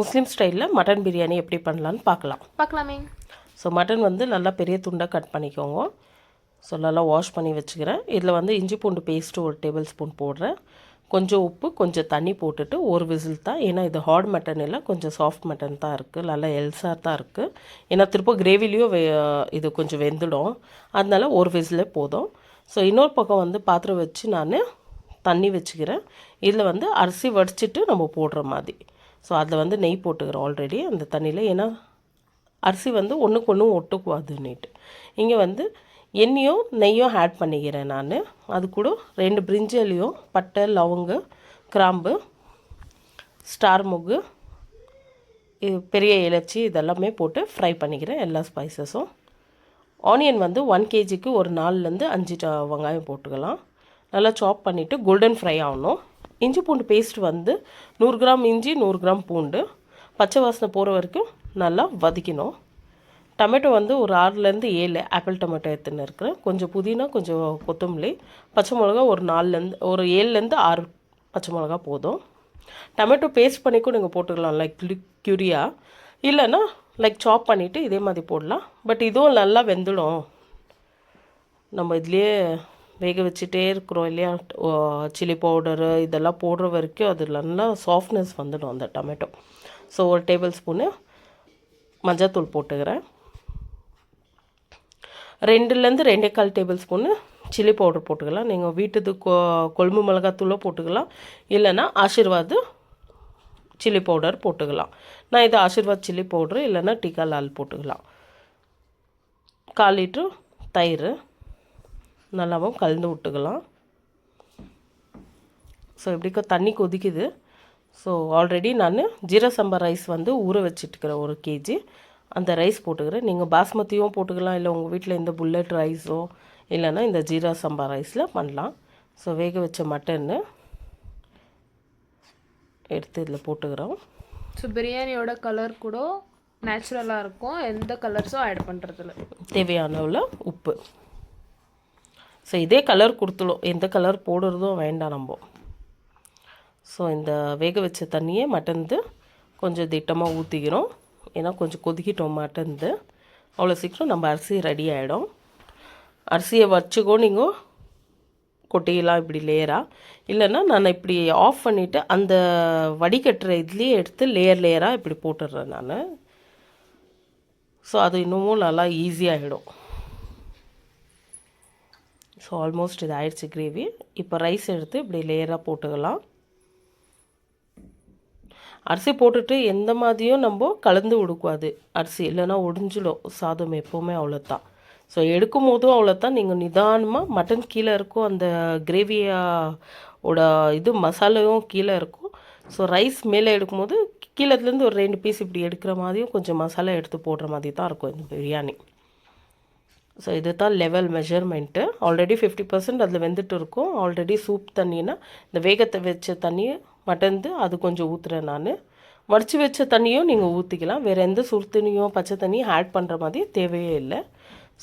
முஸ்லீம் ஸ்டைலில் மட்டன் பிரியாணி எப்படி பண்ணலான்னு பார்க்கலாமே. ஸோ மட்டன் வந்து நல்லா பெரிய துண்டாக கட் பண்ணிக்கோங்க. ஸோ நல்லா வாஷ் பண்ணி வச்சுக்கிறேன். இதில் வந்து இஞ்சி பூண்டு பேஸ்ட்டு 1 டேபிள் ஸ்பூன் போடுறேன். கொஞ்சம் உப்பு, கொஞ்சம் தண்ணி போட்டுட்டு ஒரு விசில் தான். ஏன்னா இது ஹார்ட் மட்டன் இல்லை, கொஞ்சம் சாஃப்ட் மட்டன் தான் இருக்குது, நல்லா எல்சாக தான் இருக்குது. ஏன்னா திரும்ப கிரேவிலையும் இது கொஞ்சம் வெந்துடும், அதனால ஒரு விசிலே போதும். ஸோ இன்னொரு பக்கம் வந்து பாத்திரம் வச்சு நான் தண்ணி வச்சுக்கிறேன். இதில் வந்து அரிசி வடிச்சிட்டு நம்ம போடுற மாதிரி. ஸோ அதில் வந்து நெய் போட்டுக்கிறோம் ஆல்ரெடி அந்த தண்ணியில். ஏன்னா அரிசி வந்து ஒன்றுக்கு ஒன்று ஒட்டுக்குவாதுன்னுட்டு இங்கே வந்து எண்ணெயும் நெய்யும் ஆட் பண்ணிக்கிறேன் நான். அது கூட 2 பிரிஞ்சலியும், பட்டை, லவங்கு, கிராம்பு, ஸ்டார் முகு, பெரிய இலச்சி இதெல்லாமே போட்டு ஃப்ரை பண்ணிக்கிறேன் எல்லா ஸ்பைசஸும். ஆனியன் வந்து 1 kgக்கு ஒரு 4லேருந்து 5 வெங்காயம் போட்டுக்கலாம். நல்லா சாப் பண்ணிவிட்டு கோல்டன் ஃப்ரை ஆகணும். இஞ்சி பூண்டு பேஸ்ட் வந்து 100 கிராம் இஞ்சி, 100 கிராம் பூண்டு, பச்சை வாசனை போகிற வரைக்கும் நல்லா வதக்கணும். டொமேட்டோ வந்து ஒரு 6லேருந்து 7 ஆப்பிள் டொமேட்டோ எடுத்துன்னு இருக்கிறேன். கொஞ்சம் புதினா, கொஞ்சம் கொத்தமல்லி, பச்சை மிளகா ஒரு 7லேருந்து 6 பச்சை மிளகா போதும். டொமேட்டோ பேஸ்ட் பண்ணி கூட நீங்கள் போட்டுக்கலாம், லைக் க்யூரியா, இல்லைன்னா லைக் சாப் பண்ணிவிட்டு இதே மாதிரி போடலாம். பட் இதுவும் நல்லா வெந்துடும். நம்ம இதுலேயே வேக வச்சுட்டே இருக்கிறோம் இல்லையா, சில்லி பவுடரு இதெல்லாம் போடுற வரைக்கும் அது நல்லா சாஃப்ட்னஸ் வந்துடும் அந்த டொமேட்டோ. ஸோ 1 டேபிள் ஸ்பூனு மஞ்சள்தூள் போட்டுக்கிறேன். 2லேருந்து 2.25 டேபிள் ஸ்பூனு சில்லி பவுடர் போட்டுக்கலாம். நீங்கள் வீட்டுது கொழும்பு மிளகாத்தூளோ போட்டுக்கலாம், இல்லைன்னா ஆசீர்வாத் சில்லி பவுடர் போட்டுக்கலாம். நான் இது ஆசீர்வாத் சில்லி பவுட்ரு, இல்லைன்னா டிக்கா லால் போட்டுக்கலாம். 1/4 லிட்ரு தயிர் நல்லாவும் கலந்து விட்டுக்கலாம். ஸோ இப்படி தண்ணி கொதிக்குது. ஸோ ஆல்ரெடி நான் ஜீரா சம்பா ரைஸ் வந்து ஊற வச்சுட்டுக்கிறேன் 1 kg. அந்த ரைஸ் போட்டுக்கிறேன். நீங்கள் பாஸ்மதியும் போட்டுக்கலாம், இல்லை உங்கள் வீட்டில் இந்த புல்லட் ரைஸோ இல்லைன்னா இந்த ஜீரா சம்பா ரைஸில் பண்ணலாம். ஸோ வேக வச்ச மட்டன்னு எடுத்து இதில் போட்டுக்கிறோம். ஸோ பிரியாணியோட கலர் கூட நேச்சுரலாக இருக்கும், எந்த கலர்ஸும் ஆட் பண்ணுறதில்ல. தேவையான அளவு உப்பு. ஸோ இதே கலர் கொடுத்துடும், எந்த கலர் போடுறதும் வேண்டாம் நம்ம. ஸோ இந்த வேக வச்ச தண்ணியே மட்டன்து கொஞ்சம் திட்டமாக ஊற்றிக்கிறோம். ஏன்னா கொஞ்சம் கொதிக்கிட்டோம் மட்டன்து. அவ்வளோ சீக்கிரம் நம்ம அரிசி ரெடி ஆகிடும். அரிசியை வச்சுக்கோ நீங்கள் கொட்டிக்கலாம் இப்படி லேயராக, இல்லைன்னா நான் இப்படி ஆஃப் பண்ணிவிட்டு அந்த வடிகட்டுற இதுலேயே எடுத்து லேயராக இப்படி போட்டுடுறேன் நான். ஸோ அது இன்னமும் நல்லா ஈஸியாகிடும். ஸோ ஆல்மோஸ்ட் இது ஆயிடுச்சு கிரேவி. இப்போ ரைஸ் எடுத்து இப்படி லேயராக போட்டுக்கலாம். அரிசி போட்டுட்டு எந்த மாதிரியும் நம்ம கலந்து விடக்கூடாது அரிசி, இல்லைன்னா ஒடிஞ்சிடும் சாதம் எப்போவுமே. அவ்வளோதான். ஸோ எடுக்கும் போதும் அவ்வளோதான். நீங்கள் நிதானமாக மட்டன் கீழே இருக்கும், அந்த கிரேவியோட இது மசாலாவும் கீழே இருக்கும். ஸோ ரைஸ் மேலே எடுக்கும்போது கீழேருந்து ஒரு 2 பீஸ் இப்படி எடுக்கிற மாதிரியும் கொஞ்சம் மசாலா எடுத்து போடுற மாதிரி தான் இருக்கும் இந்த பிரியாணி. ஸோ இது தான் லெவல் மெஷர்மெண்ட்டு. ஆல்ரெடி 50% அதில் வெந்துட்டு இருக்கும். ஆல்ரெடி சூப் தண்ணின்னா இந்த வேகத்தை வச்ச தண்ணி மட்டன்து அது கொஞ்சம் ஊற்றுறேன் நான். வடித்து வச்ச தண்ணியும் நீங்கள் ஊற்றிக்கலாம். வேறு எந்த சுடு தண்ணியோ பச்சை தண்ணியும் ஆட் பண்ணுற மாதிரி தேவையே இல்லை.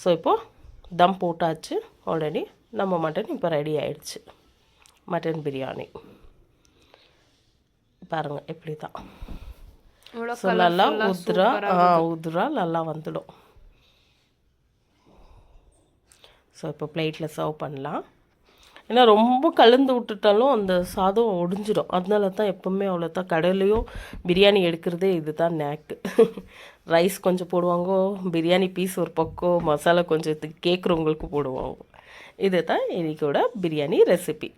ஸோ இப்போது தம் போட்டாச்சு ஆல்ரெடி. நம்ம மட்டன் இப்போ ரெடி ஆகிடுச்சு. மட்டன் பிரியாணி பாருங்கள் எப்படி தான். ஸோ நல்லா உதுரா நல்லா வந்துடும். ஸோ இப்போ பிளேட்டில் சர்வ் பண்ணலாம். ஏன்னா ரொம்ப கலந்து விட்டுட்டாலும் அந்த சாதம் ஒடிஞ்சிடும். அதனால தான் எப்போவுமே அவ்வளோதான் கடையிலையும் பிரியாணி எடுக்கிறதே இது தான் நேக்கு. ரைஸ் கொஞ்சம் போடுவாங்க, பிரியாணி பீஸ் ஒரு பக்கம், மசாலா கொஞ்சம் கேட்குறவங்களுக்கு போடுவாங்க. இது தான் இன்றைக்கோட பிரியாணி ரெசிபி.